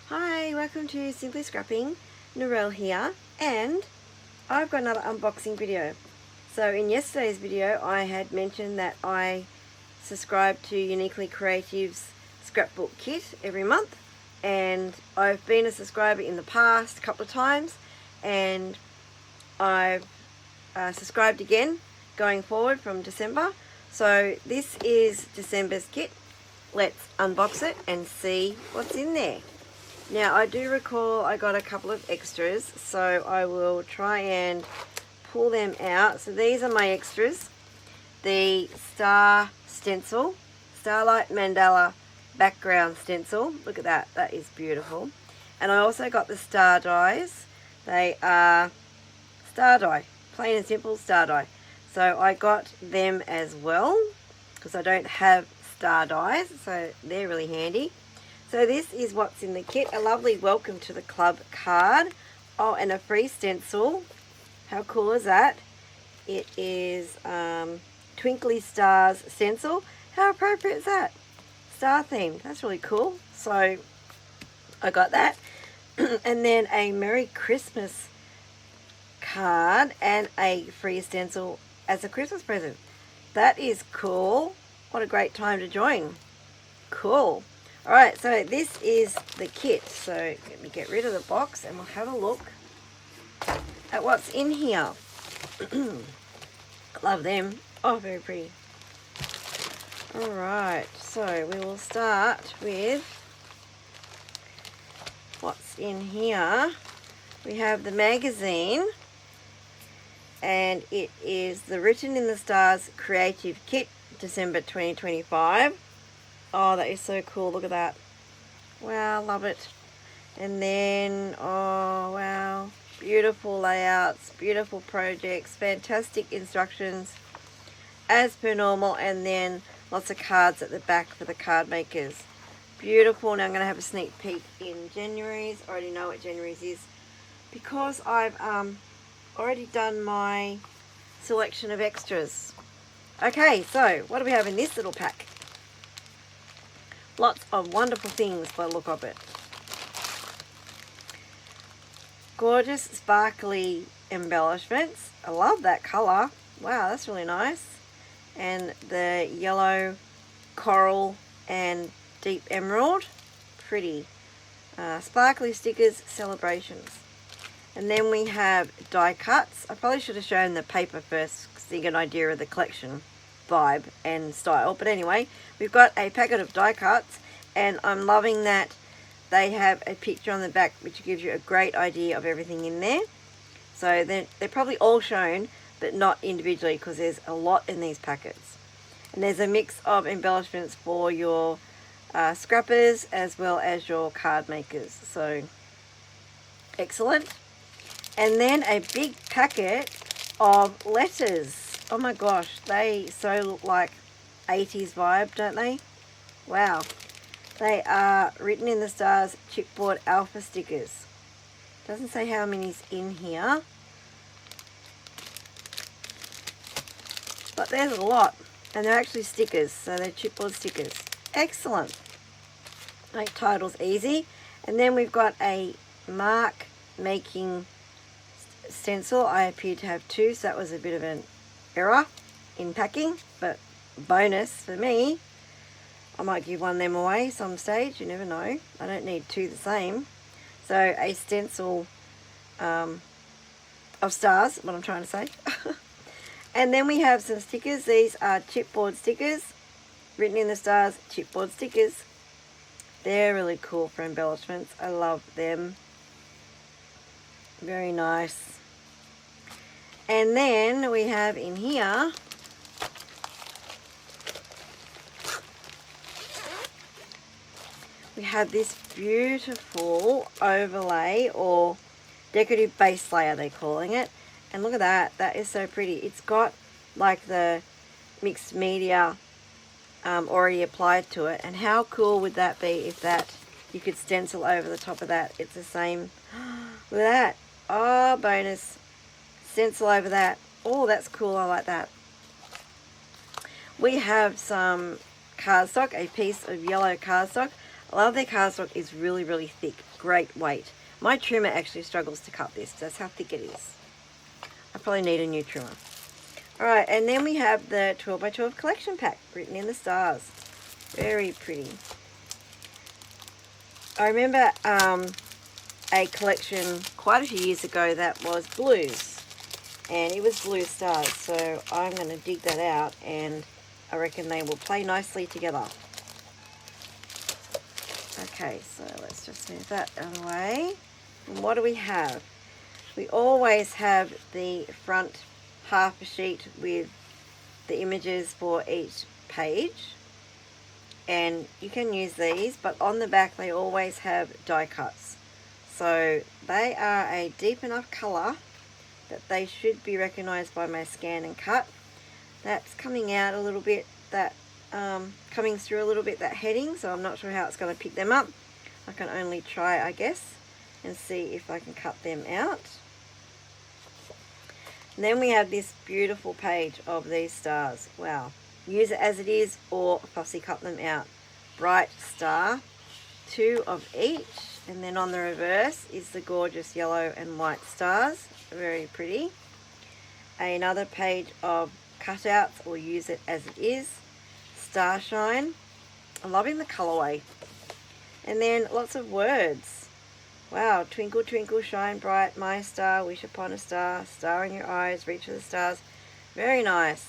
Hi, welcome to Simply Scrapping. Narelle here, and I've got another unboxing video. So in yesterday's video I had mentioned that I subscribe to Uniquely Creative's scrapbook kit every month, and I've been a subscriber in the past a couple of times, and I've subscribed again going forward from December. So this is December's kit. Let's unbox it and see what's in there. Now I do recall I got a couple of extras, so I will try and pull them out. So these are my extras. The star stencil, starlight mandala background stencil. Look at that, that is beautiful. And I also got the star dies. They are star die, plain and simple star die. So I got them as well because I don't have star dies, so they're really handy. So this is what's in the kit. A lovely welcome to the club card. Oh, and a free stencil. How cool is that? It is Twinkly Stars stencil. How appropriate is that? Star themed. That's really cool. So I got that. And then a Merry Christmas card and a free stencil as a Christmas present. That is cool. What a great time to join. Cool. Alright, so this is the kit. So let me get rid of the box and we'll have a look at what's in here. Love them. Oh, very pretty. Alright, so we will start with what's in here. We have the magazine, and it is the Written in the Stars Creative Kit, December 2025. Oh, that is so cool. Look at that. Wow, love it. And then, oh, wow. Beautiful layouts, beautiful projects, fantastic instructions as per normal, and then lots of cards at the back for the card makers. Beautiful. Now I'm going to have a sneak peek in January's. I already know what January's is because I've already done my selection of extras. Okay, so what do we have in this little pack? Lots of wonderful things by the look of it. Gorgeous sparkly embellishments. I love that colour. Wow, that's really nice. And the yellow, coral and deep emerald. Pretty. Sparkly stickers, celebrations. And then we have die cuts. I probably should have shown the paper first so you get an idea of the collection vibe and style, but anyway, we've got a packet of die cuts, and I'm loving that they have a picture on the back which gives you a great idea of everything in there. So they're probably all shown but not individually because there's a lot in these packets, and there's a mix of embellishments for your scrappers as well as your card makers. So excellent. And then a big packet of letters. Oh my gosh, they so look like 80s vibe, don't they? Wow. They are Written in the Stars chipboard alpha stickers. Doesn't say how many's in here, but there's a lot. And they're actually stickers, so they're chipboard stickers. Excellent. Make titles easy. And then we've got a mark making stencil. I appear to have two, so that was a bit of an error in packing, but bonus for me. I might give one of them away some stage, you never know. I don't need two the same. So a stencil of stars, what I'm trying to say. And then we have some stickers. These are chipboard stickers, Written in the Stars chipboard stickers. They're really cool for embellishments. I love them. Very nice. And then we have in here we have this beautiful overlay, or decorative base layer they're calling it. And look at that, that is so pretty. It's got like the mixed media already applied to it. And how cool would that be if that you could stencil over the top of that? It's the same. Look at that. Oh, bonus. Stencil over that. Oh, that's cool. I like that. We have some cardstock, a piece of yellow cardstock. I love their cardstock. It's really, really thick. Great weight. My trimmer actually struggles to cut this. That's how thick it is. I probably need a new trimmer. Alright, and then we have the 12 by 12 collection pack written in the stars. Very pretty. I remember a collection quite a few years ago that was blues, and it was blue stars, so I'm going to dig that out, and I reckon they will play nicely together. Okay, so let's just move that away. And what do we have? We always have the front half a sheet with the images for each page, and you can use these, but on the back they always have die cuts, so they are a deep enough colour that they should be recognised by my scan and cut. That's coming out a little bit, that coming through a little bit, that heading, so I'm not sure how it's going to pick them up. I can only try, I guess, and see if I can cut them out. And then we have this beautiful page of these stars. Wow. Use it as it is or fussy cut them out. Bright star, 2 of each, and then on the reverse is the gorgeous yellow and white stars. Very pretty. Another page of cutouts, or use it as it is. Starshine. I'm loving the colorway. And then lots of words. Wow. Twinkle, twinkle, shine bright, my star, wish upon a star, star in your eyes, reach for the stars. Very nice.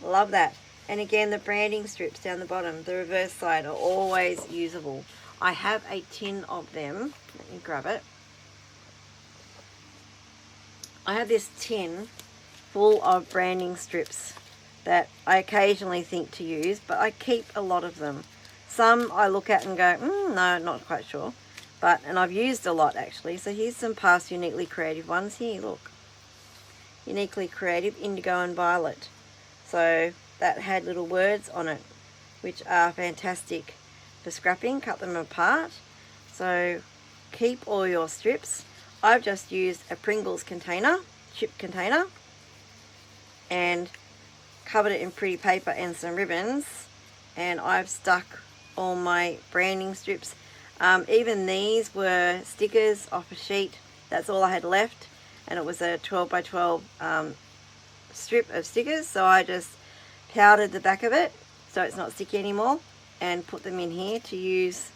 Love that. And again, the branding strips down the bottom, the reverse side, are always usable. I have a tin of them. Let me grab it. I have this tin full of branding strips that I occasionally think to use, but I keep a lot of them. Some I look at and go, no, not quite sure. And I've used a lot actually. So here's some past Uniquely Creative ones here, look. Uniquely Creative, Indigo and Violet. So that had little words on it, which are fantastic for scrapping. Cut them apart. So keep all your strips. I've just used a Pringles container, chip container, and covered it in pretty paper and some ribbons, and I've stuck all my branding strips. Even these were stickers off a sheet. That's all I had left, and it was a 12 by 12 strip of stickers, so I just powdered the back of it so it's not sticky anymore and put them in here to use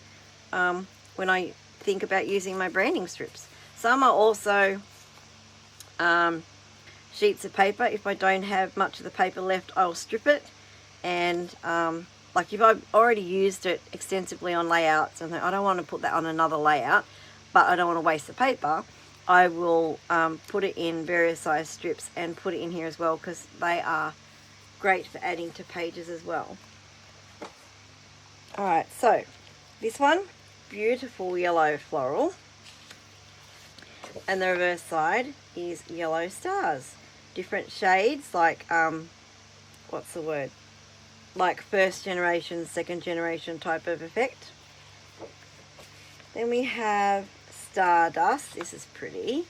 when I think about using my branding strips. Some are also sheets of paper. If I don't have much of the paper left, I'll strip it, and like if I've already used it extensively on layouts and I don't want to put that on another layout, but I don't want to waste the paper, I will put it in various size strips and put it in here as well, because they are great for adding to pages as well. Alright, so this one, beautiful yellow floral, and the reverse side is yellow stars. Different shades, like what's the word? Like first generation, second generation type of effect. Then we have Stardust. This is pretty.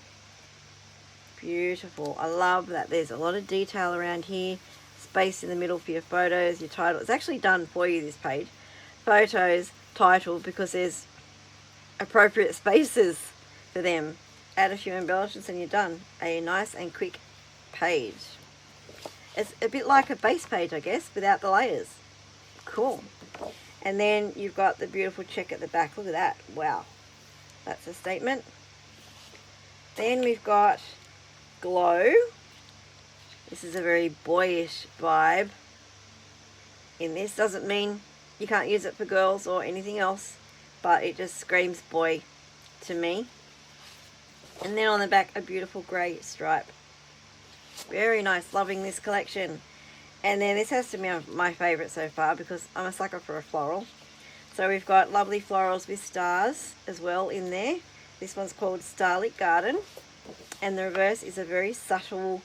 Beautiful. I love that there's a lot of detail around here. Space in the middle for your photos, your title. It's actually done for you, this page. Photos, title, because there's appropriate spaces for them. Add a few embellishments and you're done. A nice and quick page. It's a bit like a base page, I guess, without the layers. Cool. And then you've got the beautiful check at the back. Look at that. Wow. That's a statement. Then we've got Glow. This is a very boyish vibe in this. Doesn't mean you can't use it for girls or anything else, but it just screams boy to me. And then on the back, a beautiful grey stripe. Very nice. Loving this collection. And then this has to be my favourite so far, because I'm a sucker for a floral. So we've got lovely florals with stars as well in there. This one's called Starlit Garden, and the reverse is a very subtle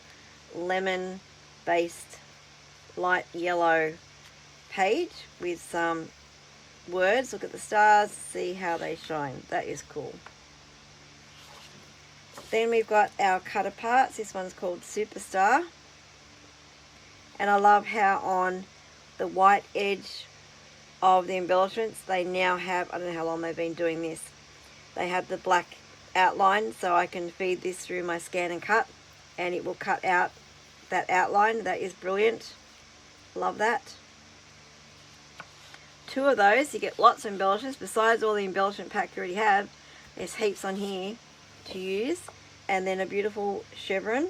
lemon based light yellow page with some words. Look at the stars, see how they shine. That is cool. Then we've got our cut aparts. This one's called Superstar, and I love how on the white edge of the embellishments, they now have, I don't know how long they've been doing this, they have the black outline, so I can feed this through my scan and cut and it will cut out that outline. That is brilliant. Love that. 2 of those, you get lots of embellishments. Besides all the embellishment pack you already have, there's heaps on here to use. And then a beautiful chevron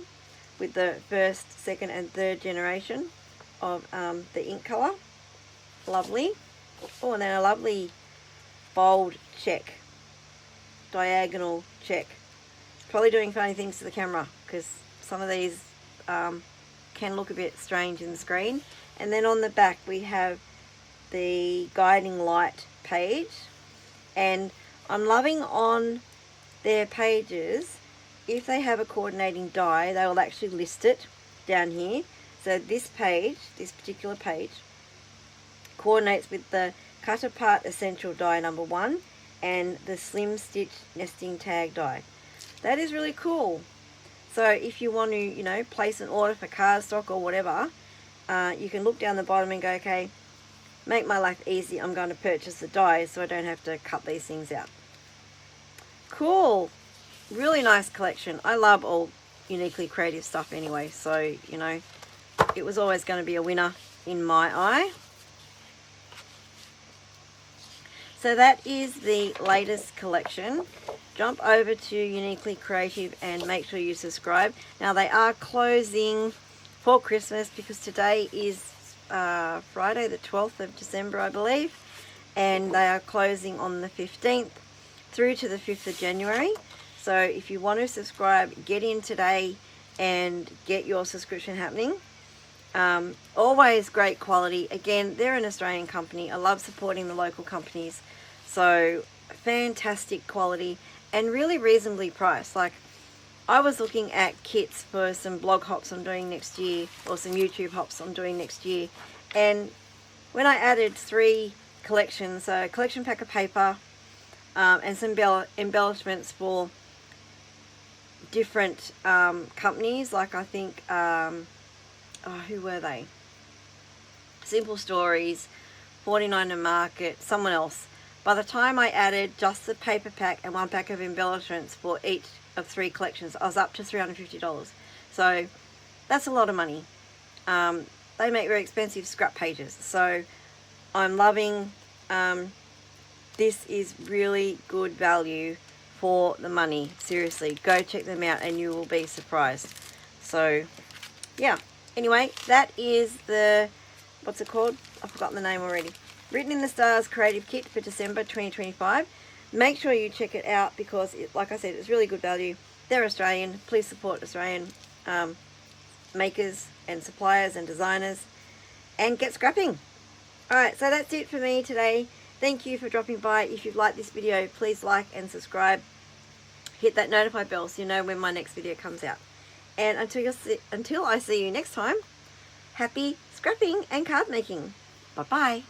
with the 1st, 2nd and 3rd generation of the ink colour. Lovely. Oh, and then a lovely bold check, diagonal check. Probably doing funny things to the camera because some of these can look a bit strange in the screen. And then on the back we have the guiding light page, and I'm loving on their pages, if they have a coordinating die, they will actually list it down here. So this page, this particular page, coordinates with the cut apart essential die number 1 and the slim stitch nesting tag die. That is really cool. So if you want to, you know, place an order for cardstock or whatever, you can look down the bottom and go, okay, make my life easy, I'm going to purchase the dies so I don't have to cut these things out. Cool. Really nice collection. I love all uniquely creative stuff anyway, so, you know, it was always going to be a winner in my eye. So that is the latest collection. Jump over to Uniquely Creative and make sure you subscribe. Now they are closing for Christmas because today is Friday the 12th of December, I believe, and they are closing on the 15th through to the 5th of January. So if you want to subscribe, get in today and get your subscription happening. Always great quality. Again, they're an Australian company. I love supporting the local companies. So fantastic quality and really reasonably priced. Like, I was looking at kits for some blog hops I'm doing next year, or some YouTube hops I'm doing next year, and when I added 3 collections, so a collection pack of paper and some embellishments for different companies, like I think who were they? Simple Stories, 49 and Market, someone else. By the time I added just the paper pack and 1 pack of embellishments for each of 3 collections, I was up to $350. So that's a lot of money. They make very expensive scrap pages, so I'm loving this. Is really good value for the money. Seriously, go check them out and you will be surprised. So yeah, anyway, that is the, what's it called? I've forgotten the name already. Written in the Stars Creative Kit for December 2025. Make sure you check it out because, like I said, it's really good value. They're Australian. Please support Australian makers and suppliers and designers, and get scrapping. Alright, so that's it for me today. Thank you for dropping by. If you've liked this video, please like and subscribe. Hit that notify bell so you know when my next video comes out. And until I see you next time, happy scrapping and card making. Bye bye.